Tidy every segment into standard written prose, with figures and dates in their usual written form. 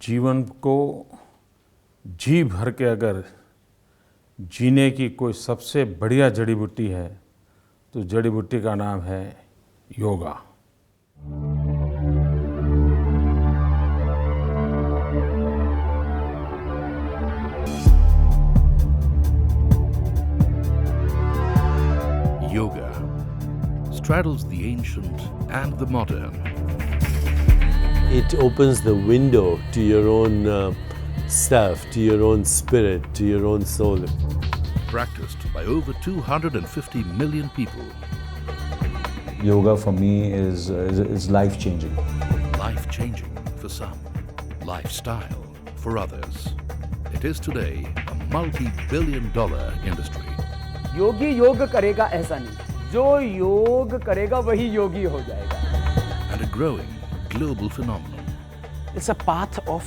जीवन को जी भर के अगर जीने की कोई सबसे बढ़िया जड़ी बूटी है तो जड़ी बूटी का नाम है yoga. Yoga straddles the ancient and the modern. It opens the window to your own self, to your own spirit, to your own soul. Practiced by over 250 million people. Yoga for me is life-changing. Life-changing for some, lifestyle for others. It is today a multi-billion-dollar industry. योगी योग करेगा ऐसा नहीं, जो योग करेगा वही योगी हो जाएगा. And a growing global phenomenon. It's a path of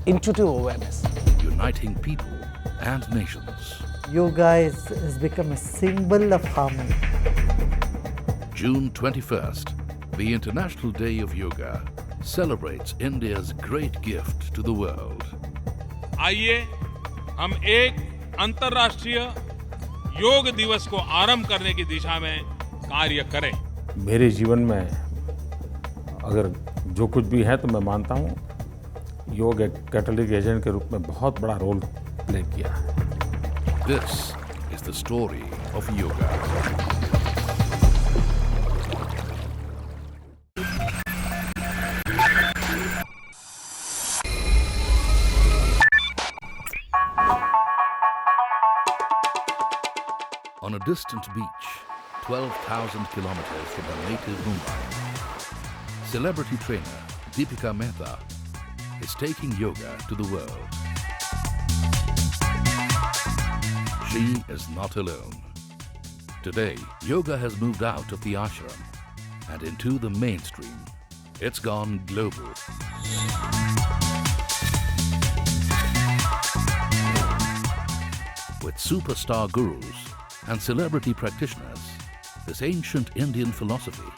intuitive awareness. Uniting people and nations. Yoga has become a symbol of harmony. June 21st, the International Day of Yoga, celebrates India's great gift to the world. आइए हम एक अंतर्राष्ट्रीय योग दिवस को आरंभ करने की दिशा में कार्य करें। मेरे जीवन में अगर जो कुछ भी है तो मैं मानता हूँ योग एक कैटलिटिक एजेंट के रूप में बहुत बड़ा रोल प्ले किया है। This is the story of yoga. On a distant beach, 12,000 kilometers from her native Mumbai, celebrity trainer Deepika Mehta is taking yoga to the world. She is not alone. Today, yoga has moved out of the ashram and into the mainstream. It's gone global. With superstar gurus and celebrity practitioners, this ancient Indian philosophy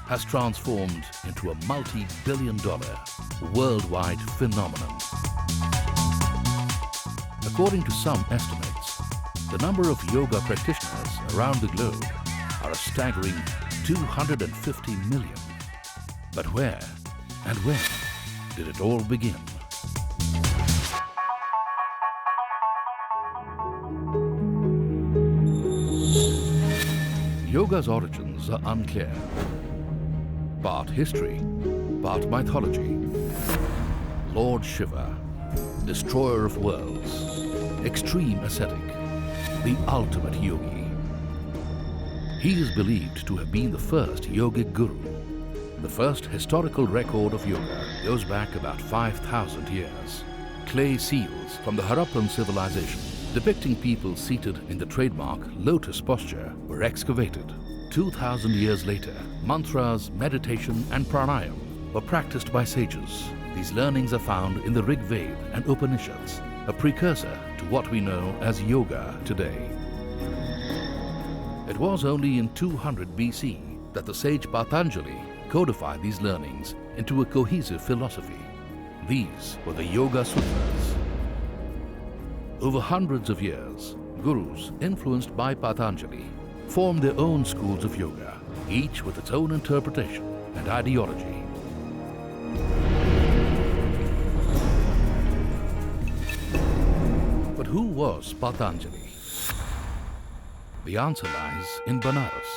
has transformed into a multi-billion-dollar worldwide phenomenon. According to some estimates, the number of yoga practitioners around the globe are a staggering 250 million. But where and when did it all begin? Yoga's origins are unclear. Part history, part mythology. Lord Shiva, destroyer of worlds, extreme ascetic, the ultimate yogi. He is believed to have been the first yogic guru. The first historical record of yoga goes back about 5,000 years. Clay seals from the Harappan civilization depicting people seated in the trademark lotus posture were excavated. 2,000 years later, mantras, meditation and pranayam were practiced by sages. These learnings are found in the Rig Veda and Upanishads, a precursor to what we know as yoga today. It was only in 200 BC that the sage Patanjali codified these learnings into a cohesive philosophy. These were the Yoga Sutras. Over hundreds of years, gurus influenced by Patanjali formed their own schools of yoga, each with its own interpretation and ideology. But who was Patanjali? The answer lies in Banaras.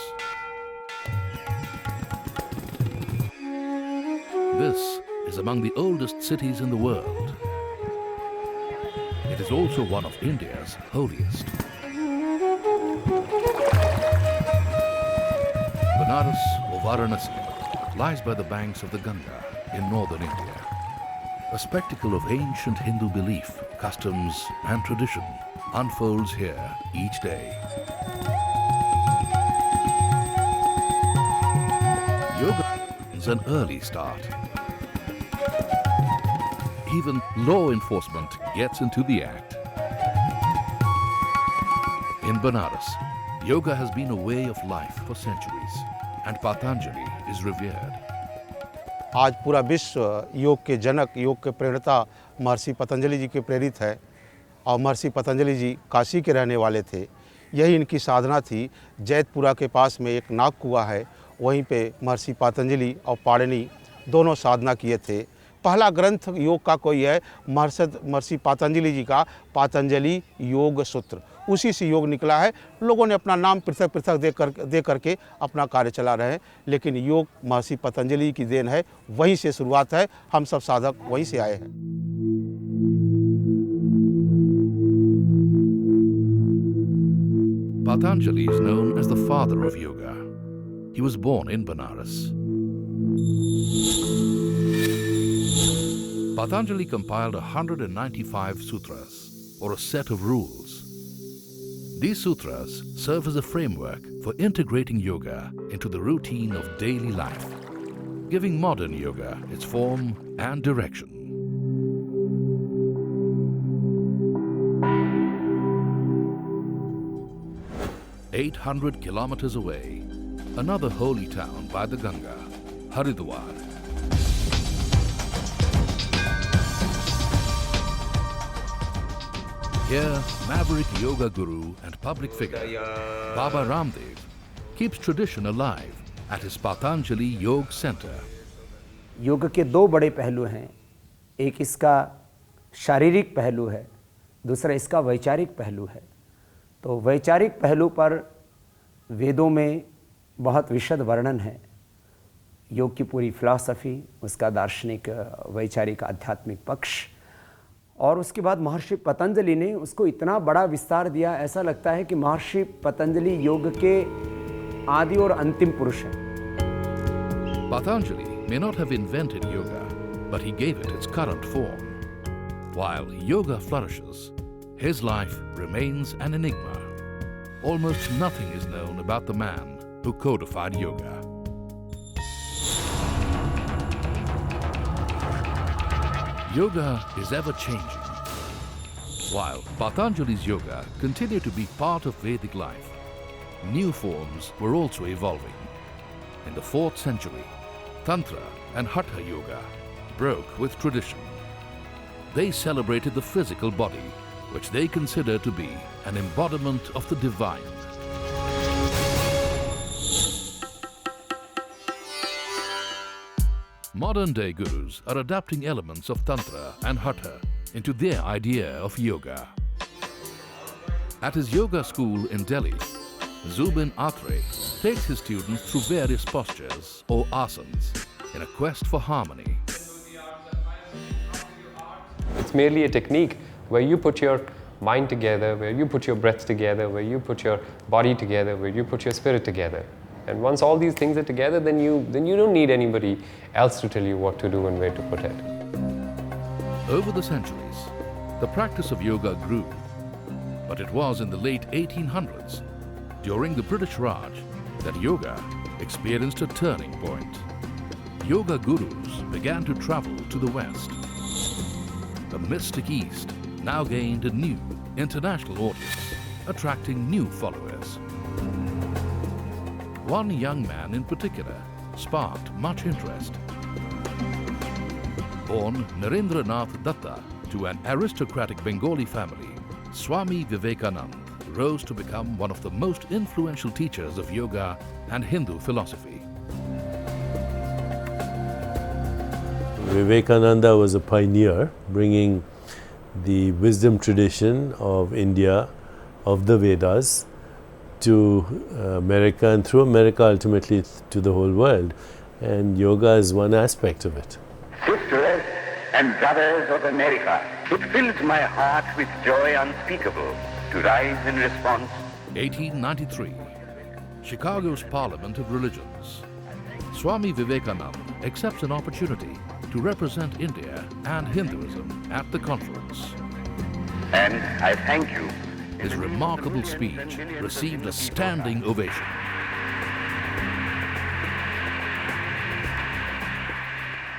This is among the oldest cities in the world. It is also one of India's holiest. Banaras or Varanasi lies by the banks of the Ganga in northern India. A spectacle of ancient Hindu belief, customs and tradition unfolds here each day. Yoga is an early start. Even law enforcement gets into the act. In Banaras, yoga has been a way of life for centuries, and Patanjali is revered. आज पूरा विश्व योग के जनक, योग के प्रेरणा महर्षि पतंजलि जी के प्रेरित है। और महर्षि पतंजलि जी काशी के रहने वाले थे। यही इनकी साधना थी। जैतपुरा के पास में एक नाग कुआं है, वहीं पे महर्षि पतंजलि और पाणिनि दोनों साधना किए थे। पहला ग्रंथ योग का कोई है महर्षि पतंजलि जी का पातंजलि योग सूत्र, उसी से योग निकला है। लोगों ने अपना नाम पृथक पृथक दे करके अपना कार्य चला रहे हैं, लेकिन योग महर्षि पतंजलि की देन है, वहीं से शुरुआत है। हम सब साधक वहीं से आए हैं। Patanjali is known as the father of yoga. He was born in Banaras. Patanjali compiled 195 sutras, or a set of rules. These sutras serve as a framework for integrating yoga into the routine of daily life, giving modern yoga its form and direction. "800 kilometers away, another holy town by the Ganga, Haridwar. Here, maverick yoga guru and public figure Baba Ramdev keeps tradition alive at his Patanjali Yoga Center. योग के दो बड़े पहलू हैं। एक इसका शारीरिक पहलू है, दूसरा इसका वैचारिक पहलू है। तो वैचारिक पहलू पर वेदों में बहुत विशद वर्णन है। योग की पूरी फिलॉसफी, उसका दार्शनिक, वैचारिक, आध्यात्मिक पक्ष, और उसके बाद महर्षि पतंजलि ने उसको इतना बड़ा विस्तार दिया, ऐसा लगता है कि महर्षि पतंजलि योग के आदि और अंतिम पुरुष हैं। Patanjali may not have invented yoga, but he gave it its current form. While yoga flourishes, his life remains an enigma. Almost nothing is known about the man who codified yoga. Yoga is ever changing. While Patanjali's yoga continued to be part of Vedic life, new forms were also evolving. In the 4th century, Tantra and Hatha Yoga broke with tradition. They celebrated the physical body, which they considered to be an embodiment of the divine. Modern-day gurus are adapting elements of Tantra and Hatha into their idea of yoga. At his yoga school in Delhi, Zubin Atre takes his students through various postures or asanas in a quest for harmony. It's merely a technique where you put your mind together, where you put your breath together, where you put your body together, where you put your spirit together. And once all these things are together, then you don't need anybody else to tell you what to do and where to put it. Over the centuries, the practice of yoga grew, but it was in the late 1800s, during the British Raj, that yoga experienced a turning point. Yoga gurus began to travel to the West. The mystic East now gained a new international audience, attracting new followers. One young man in particular sparked much interest. Born Narendranath Datta to an aristocratic Bengali family, Swami Vivekananda rose to become one of the most influential teachers of yoga and Hindu philosophy. Vivekananda was a pioneer, bringing the wisdom tradition of India, of the Vedas, to America, and through America ultimately to the whole world. And yoga is one aspect of it. Sisters and brothers of America, it fills my heart with joy unspeakable to rise in response. 1893, Chicago's Parliament of Religions. Swami Vivekananda accepts an opportunity to represent India and Hinduism at the conference. And I thank you. His remarkable speech received a standing ovation.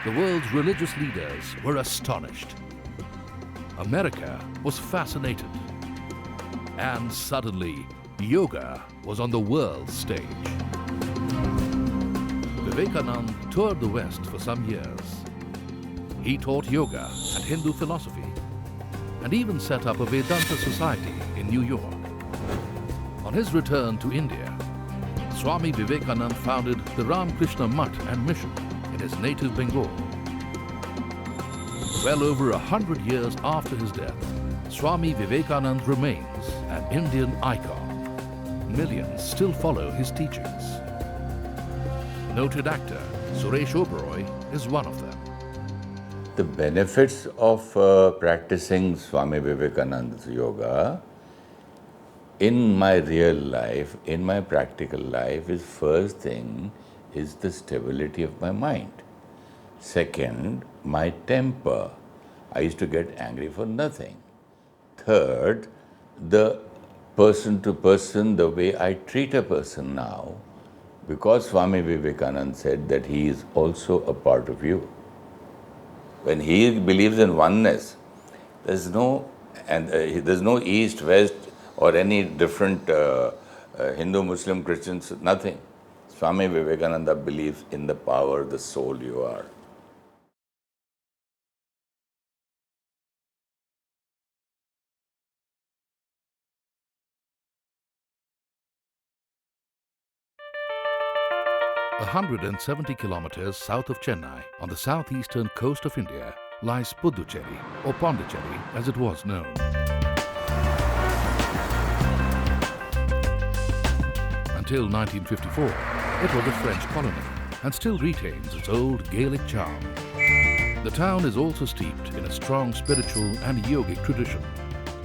The world's religious leaders were astonished. America was fascinated. And suddenly, yoga was on the world stage. Vivekananda toured the West for some years. He taught yoga and Hindu philosophy and even set up a Vedanta society in New York. On his return to India, Swami Vivekananda founded the Ramakrishna Mutt and Mission in his native Bengal. Well over 100 years after his death, Swami Vivekananda remains an Indian icon. Millions still follow his teachings. Noted actor Suresh Oberoi is one of them. The benefits of practicing Swami Vivekananda's yoga in my real life, in my practical life, is first thing is the stability of my mind. Second, my temper. I used to get angry for nothing. Third, the person to person, the way I treat a person now, because Swami Vivekananda said that he is also a part of you. When he believes in oneness, there's no East, West, or any different Hindu, Muslim, Christians, nothing. Swami Vivekananda believes in the power, the soul you are. A 170 kilometers south of Chennai, on the southeastern coast of India, lies Puducherry, or Pondicherry as it was known. Until 1954, it was a French colony and still retains its old Gaelic charm. The town is also steeped in a strong spiritual and yogic tradition,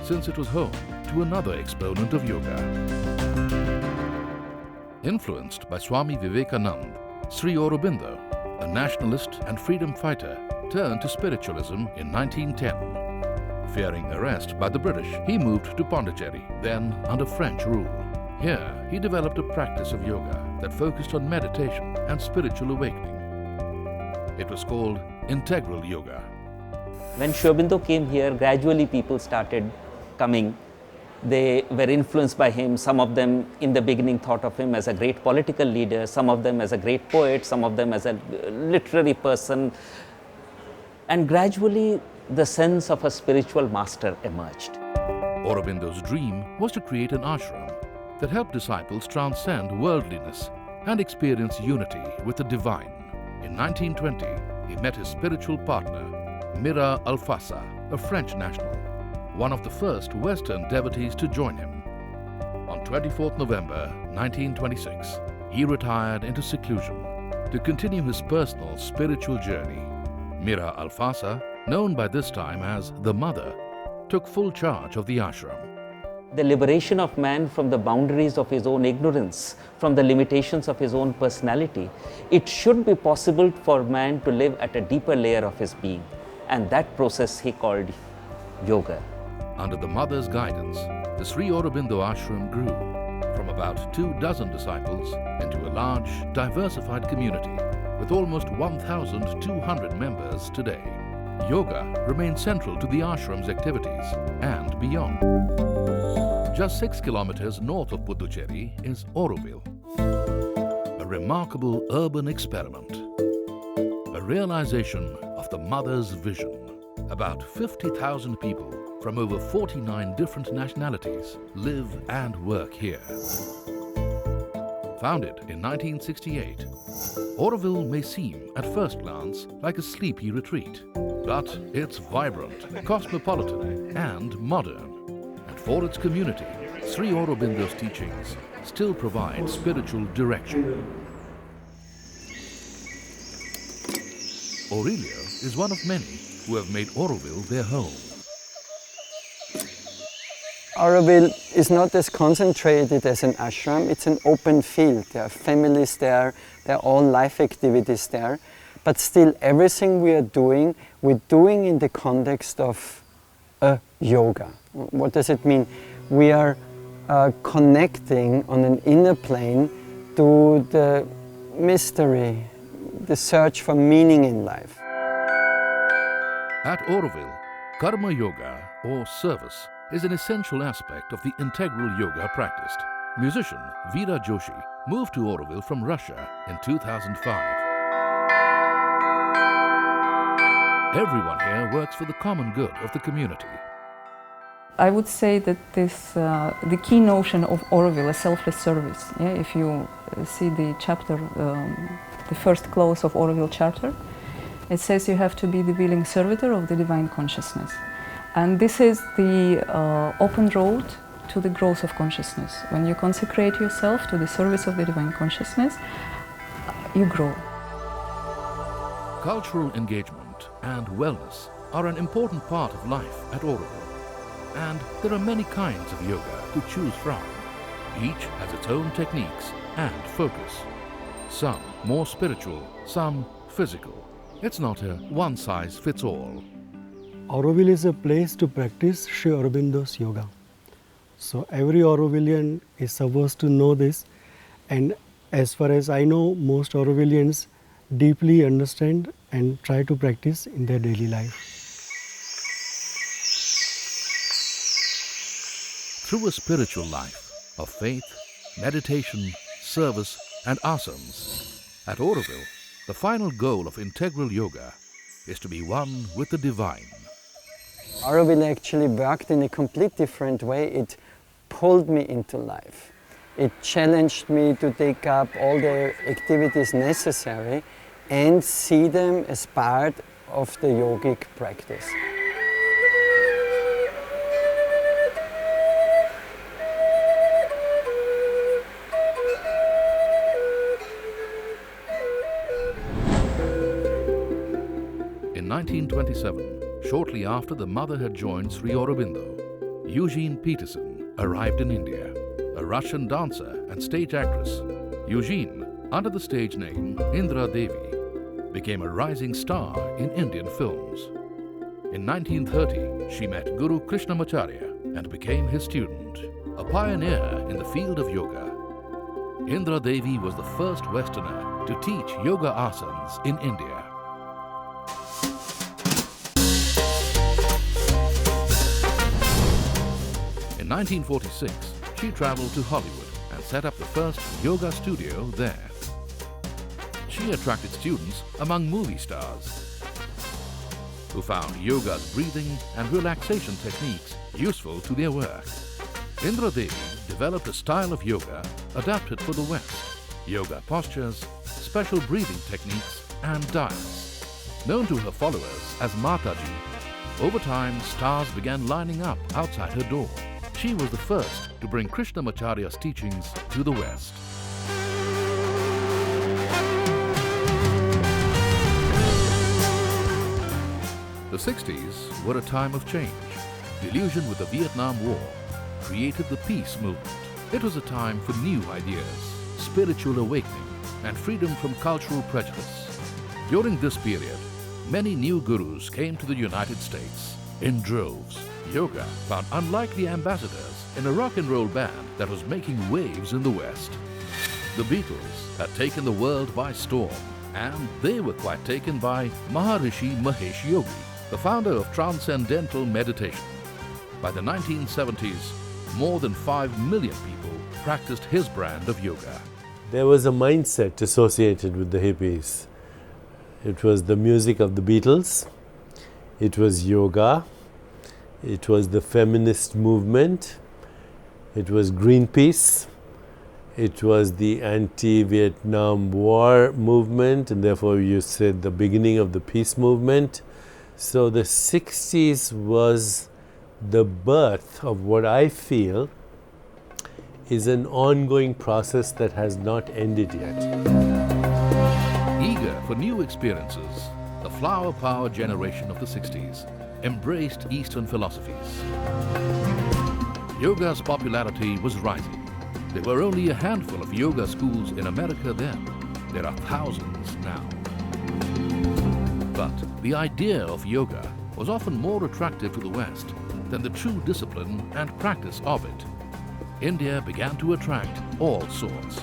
since it was home to another exponent of yoga. Influenced by Swami Vivekananda, Sri Aurobindo, a nationalist and freedom fighter, turned to spiritualism in 1910. Fearing arrest by the British, he moved to Pondicherry, then under French rule. Here, he developed a practice of yoga that focused on meditation and spiritual awakening. It was called integral yoga. When Sri Aurobindo came here, gradually people started coming. They were influenced by him. Some of them in the beginning thought of him as a great political leader, some of them as a great poet, some of them as a literary person. And gradually the sense of a spiritual master emerged. Aurobindo's dream was to create an ashram that helped disciples transcend worldliness and experience unity with the divine. In 1920, he met his spiritual partner, Mira Alfassa, a French national, one of the first Western devotees to join him. On 24th November 1926, he retired into seclusion to continue his personal spiritual journey. Mira Alfassa, known by this time as the Mother, took full charge of the ashram. The liberation of man from the boundaries of his own ignorance, from the limitations of his own personality, it should be possible for man to live at a deeper layer of his being. And that process he called yoga. Under the Mother's guidance, the Sri Aurobindo ashram grew from about 24 disciples into a large, diversified community with almost 1,200 members today. Yoga remains central to the ashram's activities and beyond. Just 6 kilometers north of Puducherry is Auroville, a remarkable urban experiment, a realization of the Mother's vision. About 50,000 people from over 49 different nationalities live and work here. Founded in 1968, Auroville may seem at first glance like a sleepy retreat, but it's vibrant, cosmopolitan and modern. And for its community, Sri Aurobindo's teachings still provide spiritual direction. Aurelio is one of many who have made Auroville their home. Auroville is not as concentrated as an ashram, it's an open field. There are families there, there are all life activities there, but still everything we're doing in the context of a yoga. What does it mean? We are connecting on an inner plane to the mystery, the search for meaning in life. At Auroville, Karma Yoga, or service, is an essential aspect of the integral yoga practiced. Musician Veera Joshi moved to Auroville from Russia in 2005. Everyone here works for the common good of the community. I would say that the key notion of Auroville is selfless service. Yeah? If you see the chapter, the first clause of Auroville Charter, it says you have to be the willing servitor of the divine consciousness. And this is the open road to the growth of consciousness. When you consecrate yourself to the service of the divine consciousness, you grow. Cultural engagement and wellness are an important part of life at Auroville. And there are many kinds of yoga to choose from. Each has its own techniques and focus. Some more spiritual, some physical. It's not a one-size-fits-all. Auroville is a place to practice Sri Aurobindo's yoga. So every Aurovillian is supposed to know this, and as far as I know, most Aurovillians deeply understand and try to practice in their daily life. Through a spiritual life of faith, meditation, service and asanas, at Auroville, the final goal of integral yoga is to be one with the divine. Auroville actually worked in a complete different way. It pulled me into life. It challenged me to take up all the activities necessary and see them as part of the yogic practice. In 1927, shortly after the mother had joined Sri Aurobindo, Eugene Peterson arrived in India, a Russian dancer and stage actress. Eugene, under the stage name Indra Devi, became a rising star in Indian films. In 1930, she met Guru Krishnamacharya and became his student, a pioneer in the field of yoga. Indra Devi was the first Westerner to teach yoga asanas in India. In 1946, she traveled to Hollywood and set up the first yoga studio there. She attracted students among movie stars who found yoga's breathing and relaxation techniques useful to their work. Indra Devi developed a style of yoga adapted for the West, yoga postures, special breathing techniques and diets. Known to her followers as Mataji, over time stars began lining up outside her door. She was the first to bring Krishnamacharya's teachings to the West. The 60s were a time of change. Delusion with the Vietnam War created the peace movement. It was a time for new ideas, spiritual awakening, and freedom from cultural prejudice. During this period, many new gurus came to the United States in droves. Yoga found unlikely ambassadors in a rock and roll band that was making waves in the West. The Beatles had taken the world by storm, and they were quite taken by Maharishi Mahesh Yogi, the founder of Transcendental Meditation. By the 1970s, more than 5 million people practiced his brand of yoga. There was a mindset associated with the hippies. It was the music of the Beatles, it was yoga, it was the feminist movement, it was Greenpeace, it was the anti-Vietnam War movement, and therefore you said the beginning of the peace movement. So the 60s was the birth of what I feel is an ongoing process that has not ended yet. Eager for new experiences, the flower power generation of the 60s embraced Eastern philosophies. Yoga's popularity was rising. There were only a handful of yoga schools in America then. There are thousands now. But the idea of yoga was often more attractive to the West than the true discipline and practice of it. India began to attract all sorts.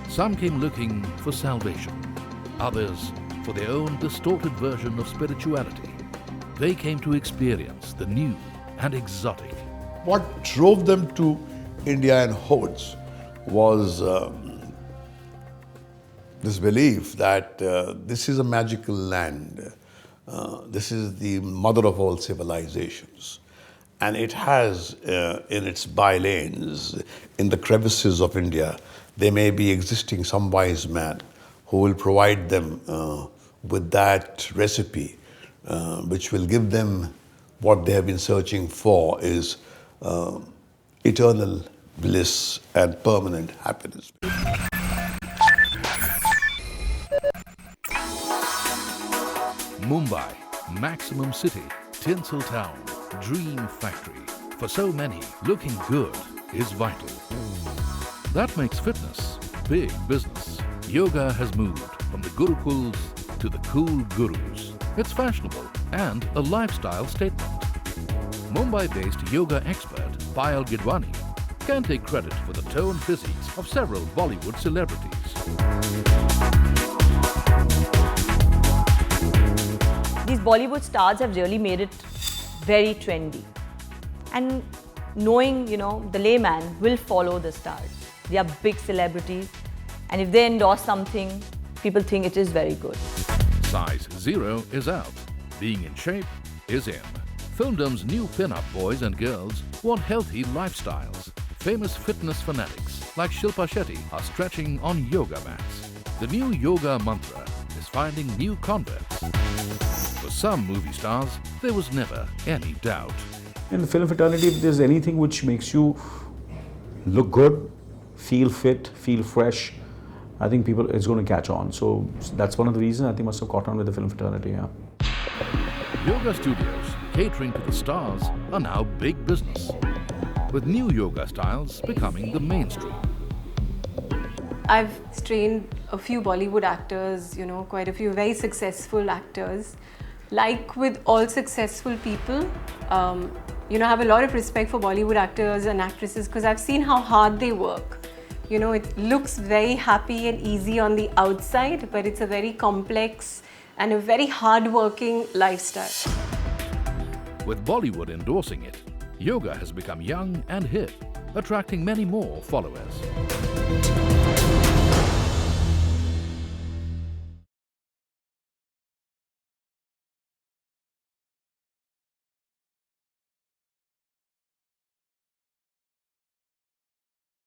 Some came looking for salvation, others for their own distorted version of spirituality. They came to experience the new and exotic. What drove them to India in hordes was this belief that this is a magical land This is the mother of all civilizations. And it has in its bylanes, in the crevices of India, there may be existing some wise man who will provide them with that recipe, which will give them what they have been searching for, is eternal bliss and permanent happiness. Mumbai, maximum city, tinsel town, dream factory. For so many, looking good is vital. That makes fitness big business. Yoga has moved from the gurukuls to the cool gurus. It's fashionable and a lifestyle statement. Mumbai-based yoga expert Payal Gidwani can take credit for the toned physiques of several Bollywood celebrities. These Bollywood stars have really made it very trendy. And knowing, the layman will follow the stars. They are big celebrities. And if they endorse something, people think it is very good. Size 0 is out. Being in shape is in. Filmdom's new pin-up boys and girls want healthy lifestyles. Famous fitness fanatics like Shilpa Shetty are stretching on yoga mats. The new yoga mantra is finding new converts. For some movie stars, there was never any doubt. In the film fraternity, if there's anything which makes you look good, feel fit, feel fresh, I think it's going to catch on. So that's one of the reasons I think must have caught on with the film fraternity, yeah. Yoga studios catering to the stars are now big business, with new yoga styles becoming the mainstream. I've trained a few Bollywood actors, quite a few very successful actors. Like with all successful people, I have a lot of respect for Bollywood actors and actresses because I've seen how hard they work. It looks very happy and easy on the outside, but it's a very complex and a very hard-working lifestyle. With Bollywood endorsing it, yoga has become young and hip, attracting many more followers.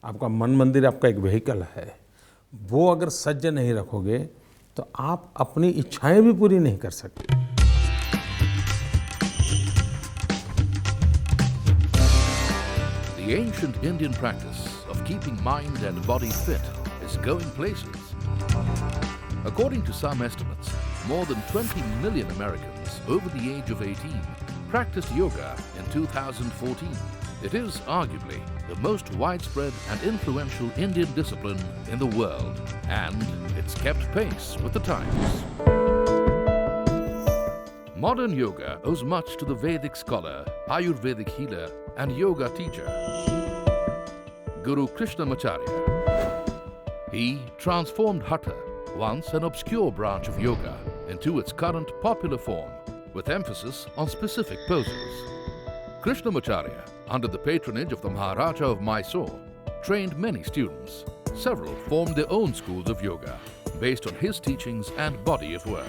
आपका मन मंदिर आपका एक vehicle है, वो अगर सज्ज नहीं रखोगे तो आप अपनी इच्छाएं भी पूरी नहीं कर सकते। The ancient Indian practice of keeping mind and body fit is going places. According to some estimates, more than 20 million Americans over the age of 18 practiced yoga in 2014. It is arguably the most widespread and influential Indian discipline in the world, and it's kept pace with the times. Modern yoga owes much to the Vedic scholar, Ayurvedic healer, and yoga teacher, Guru Krishnamacharya. He transformed Hatha, once an obscure branch of yoga, into its current popular form, with emphasis on specific poses. Krishnamacharya, under the patronage of the Maharaja of Mysore, trained many students. Several formed their own schools of yoga, based on his teachings and body of work.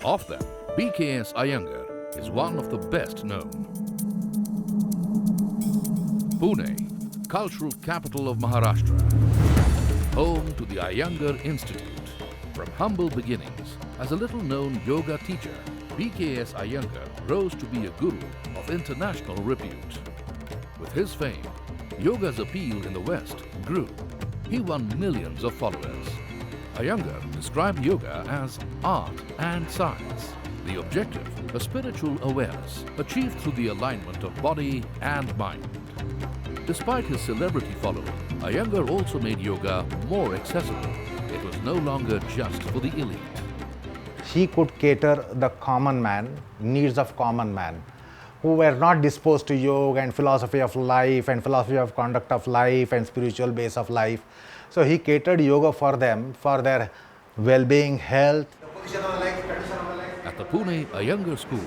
Of them, BKS Iyengar is one of the best known. Pune, cultural capital of Maharashtra, home to the Iyengar Institute. From humble beginnings as a little-known yoga teacher, BKS Iyengar rose to be a guru of international repute. With his fame, yoga's appeal in the West grew. He won millions of followers. Iyengar described yoga as art and science. The objective, a spiritual awareness achieved through the alignment of body and mind. Despite his celebrity following, Iyengar also made yoga more accessible. It was no longer just for the elite. He could cater the common man, needs of common man, who were not disposed to yoga and philosophy of life and philosophy of conduct of life and spiritual base of life. So he catered yoga for them, for their well-being, health. At the Pune Iyengar School,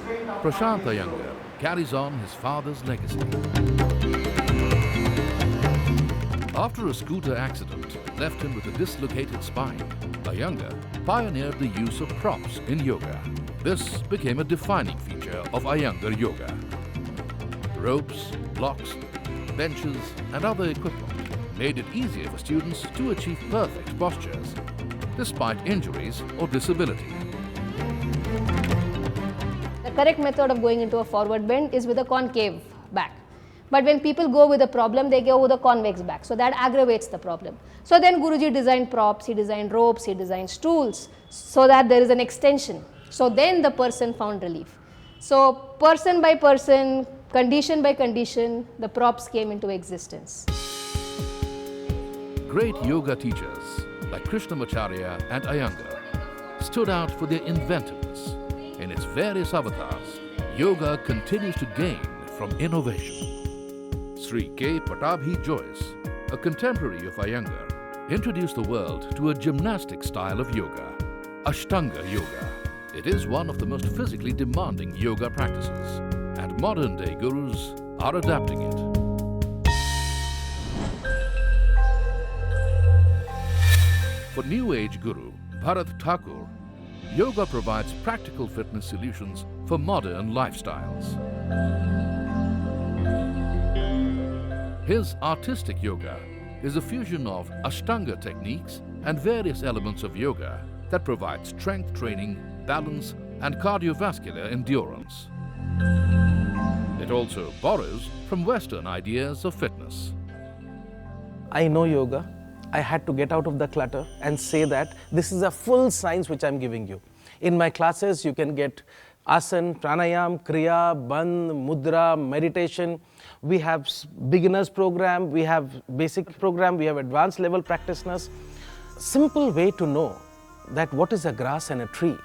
Prashant Iyengar carries on his father's legacy. After a scooter accident left him with a dislocated spine, Iyengar pioneered the use of props in yoga. This became a defining feature of Iyengar yoga. Ropes, blocks, benches and other equipment made it easier for students to achieve perfect postures, despite injuries or disability. The correct method of going into a forward bend is with a concave back. But when people go with a problem, they go with a convex back. So that aggravates the problem. So then Guruji designed props, he designed ropes, he designed stools so that there is an extension. So then the person found relief. So person by person, condition by condition, the props came into existence. Great yoga teachers like Krishnamacharya and Iyengar stood out for their inventiveness. In its various avatars, yoga continues to gain from innovation. Sri K. Pattabhi Joyce, a contemporary of Iyengar, introduced the world to a gymnastic style of yoga, Ashtanga Yoga. It is one of the most physically demanding yoga practices, and modern-day gurus are adapting it. For New Age guru Bharat Thakur, yoga provides practical fitness solutions for modern lifestyles. His artistic yoga is a fusion of Ashtanga techniques and various elements of yoga that provide strength training, balance and cardiovascular endurance. It also borrows from Western ideas of fitness. I know yoga. I had to get out of the clutter and say that this is a full science which I'm giving you. In my classes, you can get asana, pranayam, kriya, bandh, mudra, meditation. We have beginners program, we have basic program, we have advanced level practitioners. Simple way to know that what is a grass and a tree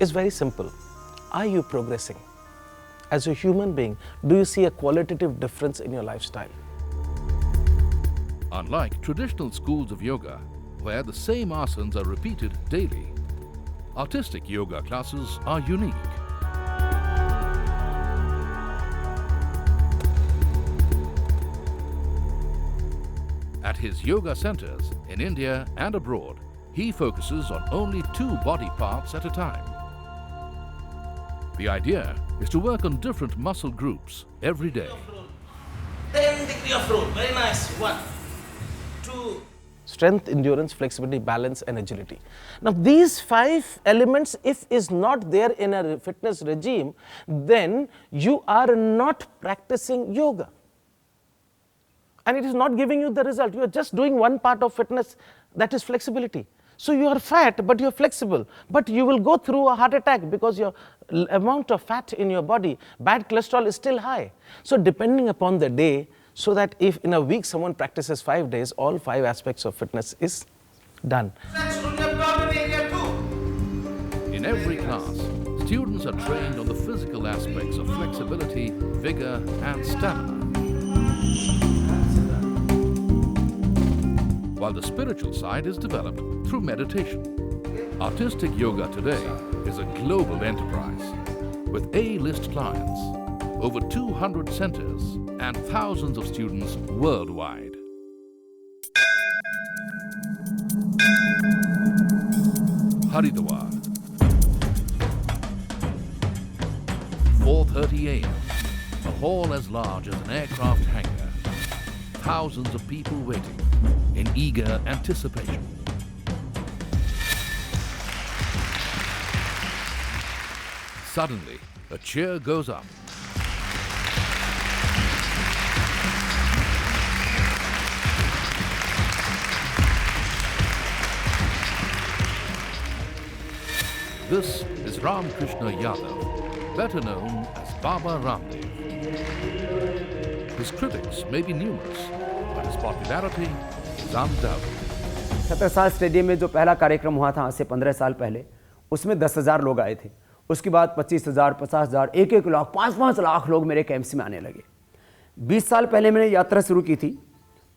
is very simple. Are you progressing? As a human being, do you see a qualitative difference in your lifestyle? Unlike traditional schools of yoga, where the same asanas are repeated daily, artistic yoga classes are unique. At his yoga centers in India and abroad, he focuses on only 2 body parts at a time. The idea is to work on different muscle groups every day. 10 degree of roll, very nice. 1, 2. Strength, endurance, flexibility, balance and agility. Now these 5 elements, if is not there in a fitness regime, then you are not practicing yoga. And it is not giving you the result. You are just doing one part of fitness, that is flexibility. So you are fat, but you are flexible. But you will go through a heart attack because your amount of fat in your body, bad cholesterol is still high. So depending upon the day, so that if in a week someone practices 5 days, all 5 aspects of fitness is done. In every class, students are trained on the physical aspects of flexibility, vigor and stamina, while the spiritual side is developed through meditation. Artistic yoga today is a global enterprise with A-list clients, over 200 centers and thousands of students worldwide. Haridwar, 4:30 a.m. A hall as large as an aircraft hangar. Thousands of people waiting in eager anticipation. Suddenly, a cheer goes up. This is Ram Krishna Yadav, better known as Baba Ramdev. His critics may be numerous, but his popularity is undoubted. Chhatrasal stadium में जो पहला कार्यक्रम हुआ था आज से 15 साल पहले, उसमें 10,000 लोग आए थे। उसके बाद 25,000, 50,000, 1-1 लाख, 5-5 लाख लोग मेरे कैंप्स में आने लगे। 20 साल पहले मैंने यात्रा शुरू की थी,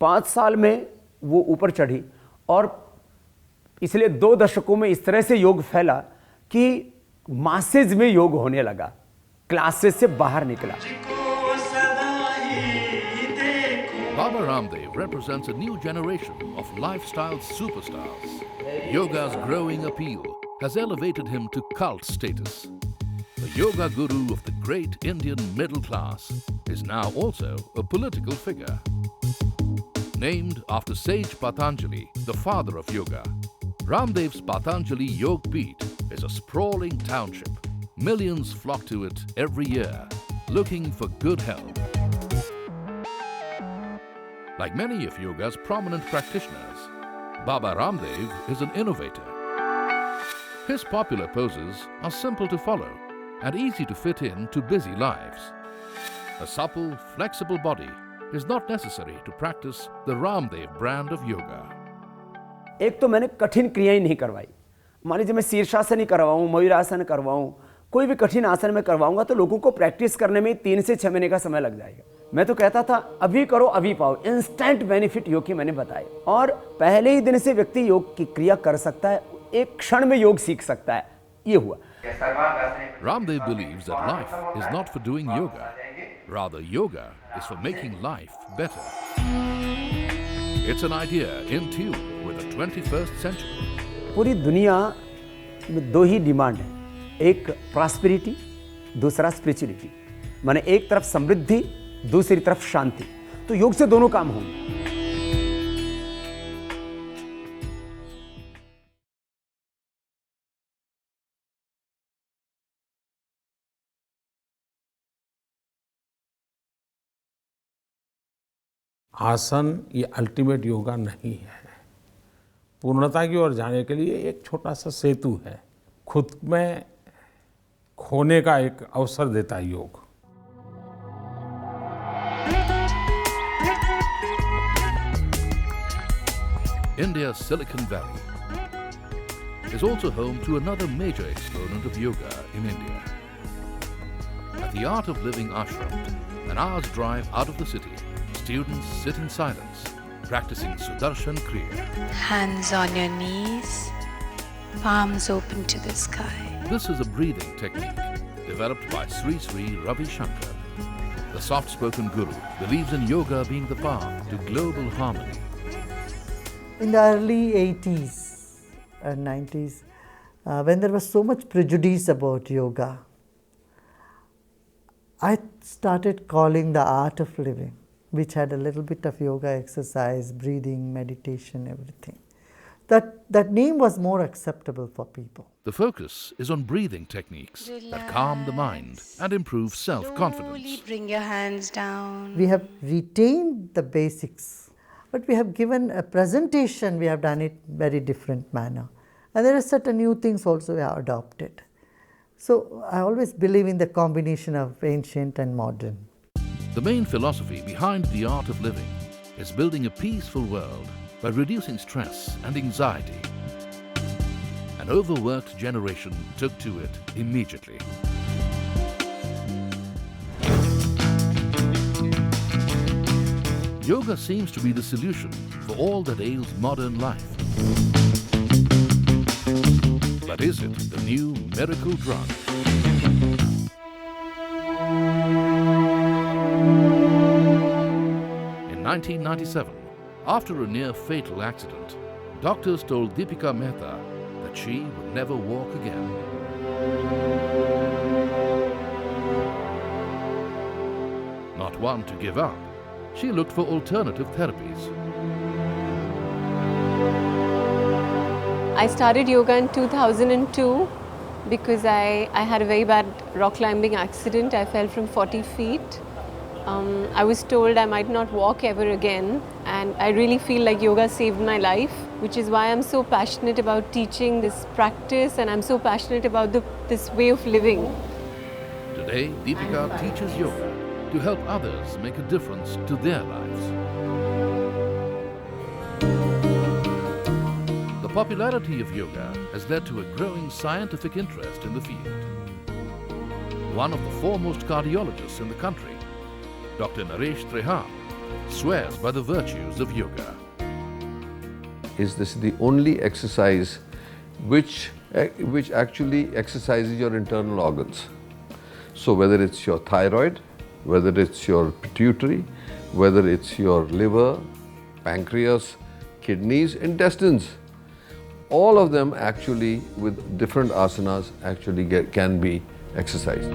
5 साल में वो ऊपर चढ़ी और इसलिए 2 दशकों में इस तरह से योग फैला कि मासेज में योग होने लगा, क्लासेस से बाहर निकला। Baba Ramdev represents a new generation of lifestyle superstars. Yoga's growing appeal has elevated him to cult status. The yoga guru of the great Indian middle class is now also a political figure. Named after sage Patanjali, the father of yoga, Ramdev's Patanjali Yog Peeth is a sprawling township. Millions flock to it every year, looking for good health. Like many of yoga's prominent practitioners, Baba Ramdev is an innovator. His popular poses are simple to follow and easy to fit into busy lives. A supple, flexible body is not necessary to practice the Ramdev brand of yoga. एक तो मैंने कठिन क्रियाएं नहीं करवाई। मान लीजिए मैं शीर्षासन ही करवाऊं, मयूरासन करवाऊं, कोई भी कठिन आसन में करवाऊंगा तो लोगों को प्रैक्टिस करने में 3 से 6 महीने का समय लग जाएगा। मैं तो कहता था अभी करो अभी पाओ, इंस्टेंट बेनिफिट योग के मैंने बताए। और पहले ही दिन से व्यक्ति योग की क्रिया कर सकता है, एक क्षण में योग सीख सकता है। ये हुआ। Ramdev believes that life is not for doing yoga. Rather, yoga is for making life better. It's an idea in tune with the 21st century. पूरी दुनिया में 2 ही डिमांड है, एक प्रॉस्पेरिटी, दूसरा स्पिरिचुअलिटी। माने एक तरफ समृद्धि, दूसरी तरफ शांति। तो योग से दोनों काम होंगे। आसन ये अल्टीमेट योगा नहीं है। पूर्णता की ओर जाने के लिए एक छोटा सा सेतु है। खुद में खोने का एक अवसर देता है योग। India's Silicon Valley is also home to another major exponent of yoga in India. At the Art of Living ashram, an hour's drive out of the city, students sit in silence, practicing Sudarshan Kriya. Hands on your knees, palms open to the sky. This is a breathing technique developed by Sri Sri Ravi Shankar. The soft-spoken guru believes in yoga being the path to global harmony. In the early 80s and 90s, when there was so much prejudice about yoga, I started calling the Art of Living, which had a little bit of yoga exercise, breathing, meditation, everything. That name was more acceptable for people. The focus is on breathing techniques that calm the mind and improve self-confidence. Slowly bring your hands down. We have retained the basics, but we have given a presentation, we have done it very different manner. And there are certain new things also we have adopted. So I always believe in the combination of ancient and modern. The main philosophy behind the art of living is building a peaceful world by reducing stress and anxiety. An overworked generation took to it immediately. Yoga seems to be the solution for all that ails modern life. But is it the new miracle drug? In 1997, after a near-fatal accident, doctors told Deepika Mehta that she would never walk again. Not one to give up, she looked for alternative therapies. I started yoga in 2002 because I had a very bad rock climbing accident. I fell from 40 feet. I was told I might not walk ever again, and I really feel like yoga saved my life, which is why I'm so passionate about teaching this practice, and I'm so passionate about this way of living. Today, Deepika teaches yoga to help others make a difference to their lives. The popularity of yoga has led to a growing scientific interest in the field. One of the foremost cardiologists in the country, Dr. Naresh Trehan, swears by the virtues of yoga. Is this the only exercise which actually exercises your internal organs? So whether it's your thyroid, whether it's your pituitary, whether it's your liver, pancreas, kidneys, intestines, all of them actually with different asanas actually can be exercised.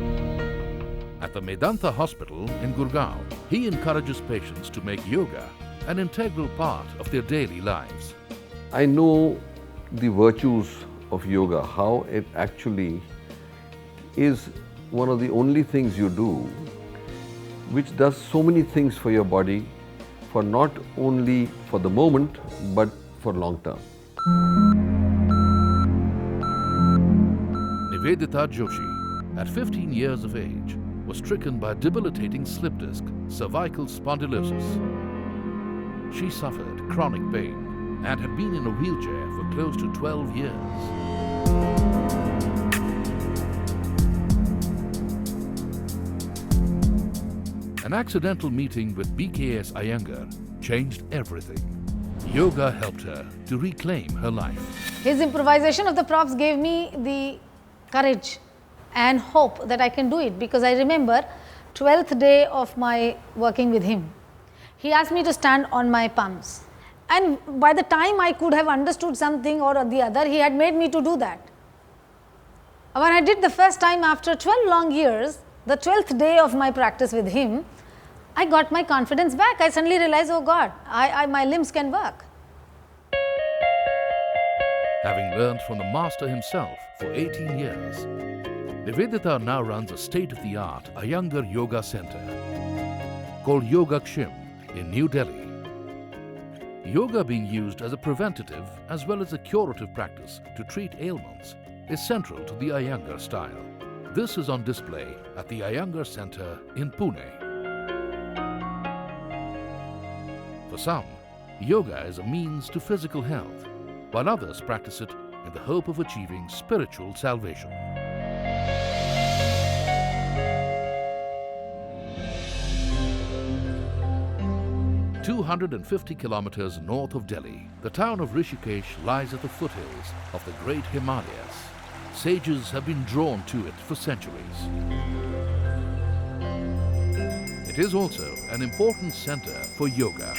At the Medanta Hospital in Gurgaon, he encourages patients to make yoga an integral part of their daily lives. I know the virtues of yoga, how it actually is one of the only things you do which does so many things for your body, for not only for the moment but for long term. Nivedita Joshi, at 15 years of age, was stricken by debilitating slip disc cervical spondylosis. She suffered chronic pain and had been in a wheelchair for close to 12 years. An accidental meeting with BKS Iyengar changed everything. Yoga helped her to reclaim her life. His improvisation of the props gave me the courage and hope that I can do it, because I remember 12th day of my working with him. He asked me to stand on my palms, and by the time I could have understood something or the other, he had made me to do that. When I did the first time after 12 long years, the 12th day of my practice with him, I got my confidence back. I suddenly realized, oh God, my limbs can work. Having learned from the master himself for 18 years, Nivedita now runs a state-of-the-art Iyengar Yoga Center called Yogakshim in New Delhi. Yoga being used as a preventative as well as a curative practice to treat ailments is central to the Iyengar style. This is on display at the Iyengar Center in Pune. For some, yoga is a means to physical health, while others practice it in the hope of achieving spiritual salvation. "250 kilometers north of Delhi, the town of Rishikesh lies at the foothills of the great Himalayas. Sages have been drawn to it for centuries. It is also an important center for yoga.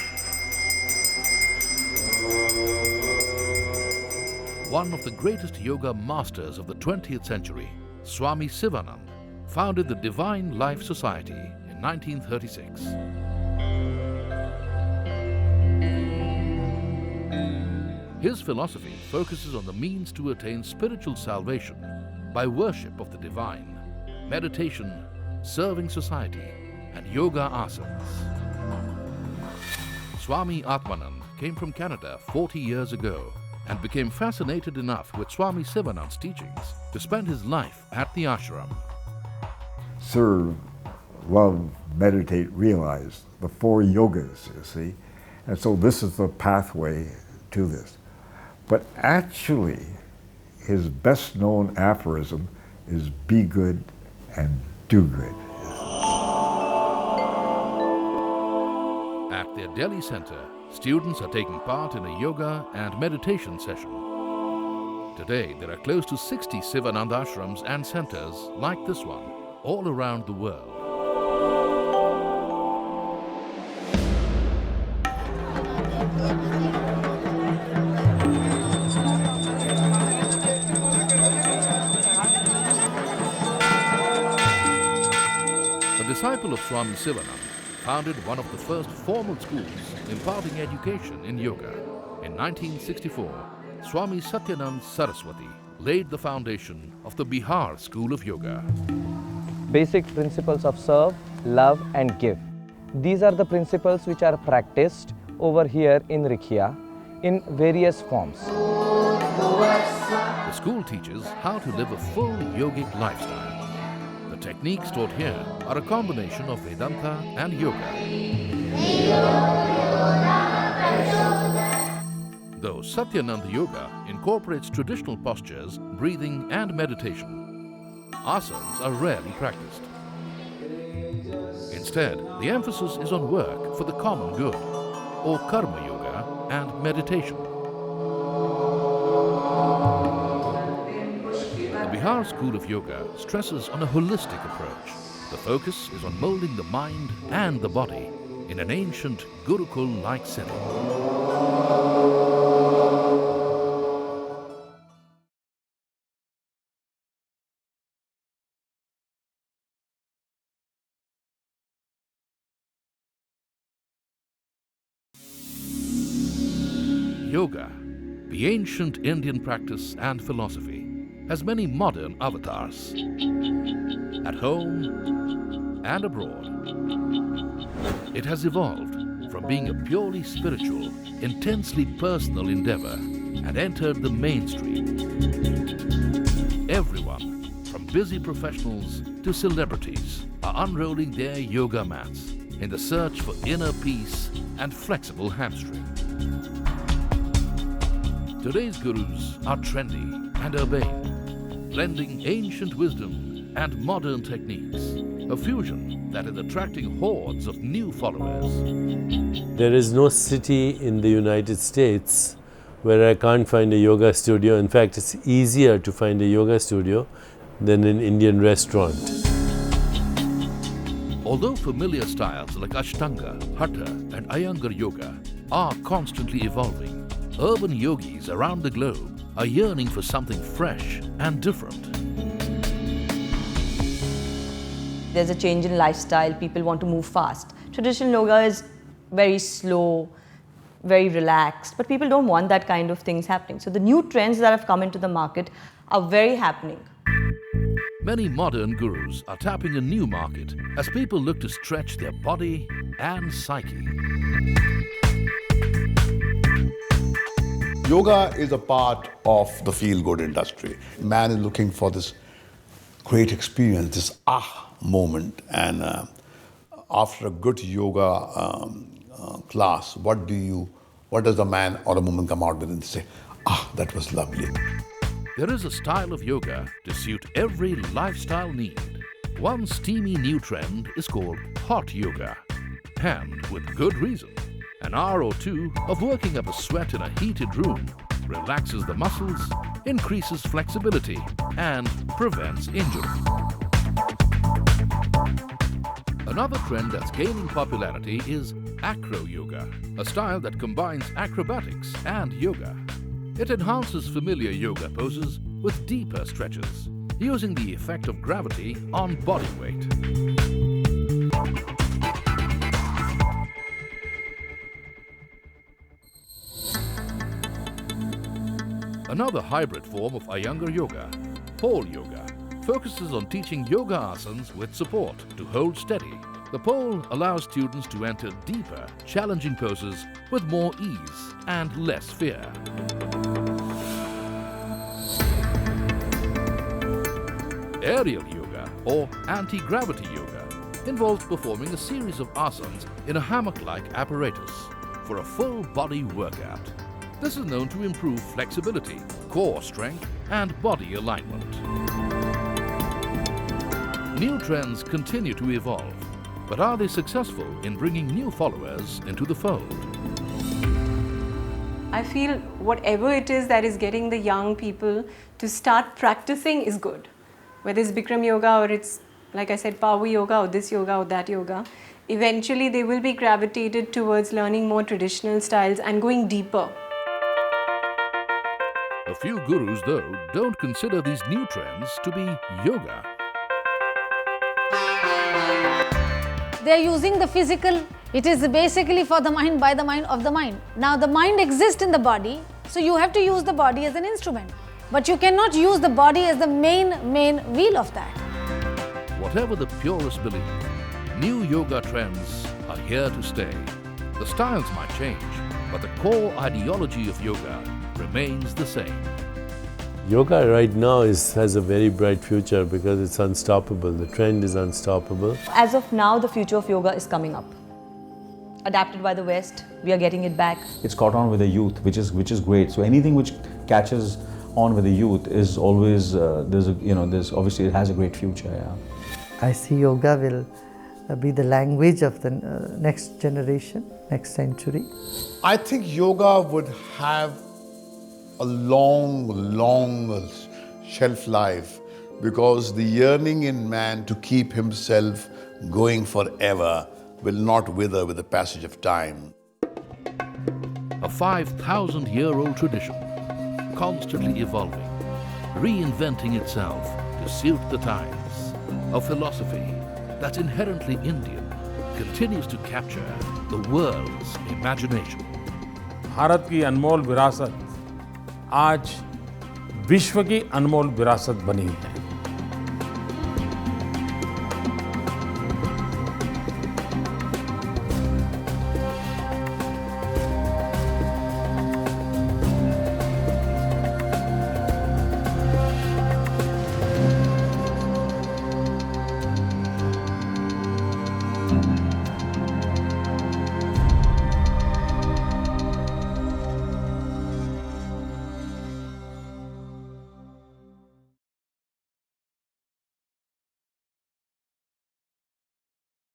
One of the greatest yoga masters of the 20th century, Swami Sivanand, founded the Divine Life Society in 1936. His philosophy focuses on the means to attain spiritual salvation by worship of the divine, meditation, serving society, and yoga asanas. Swami Atmanand came from Canada 40 years ago and became fascinated enough with Swami Sivanand's teachings to spend his life at the ashram. Serve, love, meditate, realize, the 4 yogas, you see. And so this is the pathway to this. But actually, his best known aphorism is be good and do good. At their Delhi center, students are taking part in a yoga and meditation session. Today, there are close to 60 Sivananda ashrams and centers like this one all around the world. A disciple of Swami Sivanand founded one of the first formal schools imparting education in yoga. In 1964, Swami Satyanand Saraswati laid the foundation of the Bihar School of Yoga. Basic principles of serve, love and give. These are the principles which are practiced over here in Rikhia in various forms. The school teaches how to live a full yogic lifestyle. The techniques taught here are a combination of Vedanta and yoga. Though Satyananda Yoga incorporates traditional postures, breathing and meditation, asanas are rarely practiced. Instead, the emphasis is on work for the common good, or karma yoga and meditation. The Bihar School of Yoga stresses on a holistic approach. The focus is on molding the mind and the body in an ancient Gurukul-like setting. Yoga, the ancient Indian practice and philosophy, has many modern avatars. At home and abroad, it has evolved from being a purely spiritual, intensely personal endeavor and entered the mainstream. Everyone, from busy professionals to celebrities, are unrolling their yoga mats in the search for inner peace and flexible hamstring. Today's gurus are trendy and urbane, blending ancient wisdom and modern techniques, a fusion that is attracting hordes of new followers. There is no city in the United States where I can't find a yoga studio. In fact, it's easier to find a yoga studio than an Indian restaurant. Although familiar styles like Ashtanga, Hatha and Iyengar Yoga are constantly evolving, urban yogis around the globe are yearning for something fresh and different. There's a change in lifestyle, people want to move fast. Traditional yoga is very slow, very relaxed, but people don't want that kind of things happening. So the new trends that have come into the market are very happening. Many modern gurus are tapping a new market as people look to stretch their body and psyche. Yoga is a part of the feel-good industry. Man is looking for this great experience, this moment, and after a good yoga class, what does a man or a woman come out with and say, that was lovely. There is a style of yoga to suit every lifestyle need. One steamy new trend is called hot yoga, and with good reason. An hour or two of working up a sweat in a heated room relaxes the muscles, increases flexibility, and prevents injury. Another trend that's gaining popularity is acro yoga, a style that combines acrobatics and yoga. It enhances familiar yoga poses with deeper stretches, using the effect of gravity on body weight. Another hybrid form of Iyengar Yoga, pole yoga, focuses on teaching yoga asanas with support to hold steady. The pole allows students to enter deeper, challenging poses with more ease and less fear. Aerial yoga or anti-gravity yoga involves performing a series of asanas in a hammock-like apparatus for a full body workout. This is known to improve flexibility, core strength, and body alignment. New trends continue to evolve, but are they successful in bringing new followers into the fold? I feel whatever it is that is getting the young people to start practicing is good. Whether it's Bikram yoga or it's, like I said, power yoga or this yoga or that yoga, eventually they will be gravitated towards learning more traditional styles and going deeper. A few gurus, though, don't consider these new trends to be yoga. They are using the physical. It is basically for the mind, by the mind, of the mind. Now the mind exists in the body, so you have to use the body as an instrument. But you cannot use the body as the main wheel of that. Whatever the purists believe, new yoga trends are here to stay. The styles might change, but the core ideology of yoga remains the same. Yoga right now has a very bright future because it's unstoppable. The trend is unstoppable. As of now, the future of yoga is coming up. Adapted by the West, we are getting it back. It's caught on with the youth, which is great. So anything which catches on with the youth is always there's obviously it has a great future. Yeah. I see yoga will be the language of the next generation, next century. I think yoga would have a long shelf life because the yearning in man to keep himself going forever will not wither with the passage of time. A 5,000-year-old tradition, constantly evolving, reinventing itself to suit the times. A philosophy that's inherently Indian continues to capture the world's imagination. Bharat की अनमोल विरासत आज विश्व की अनमोल विरासत बनी है।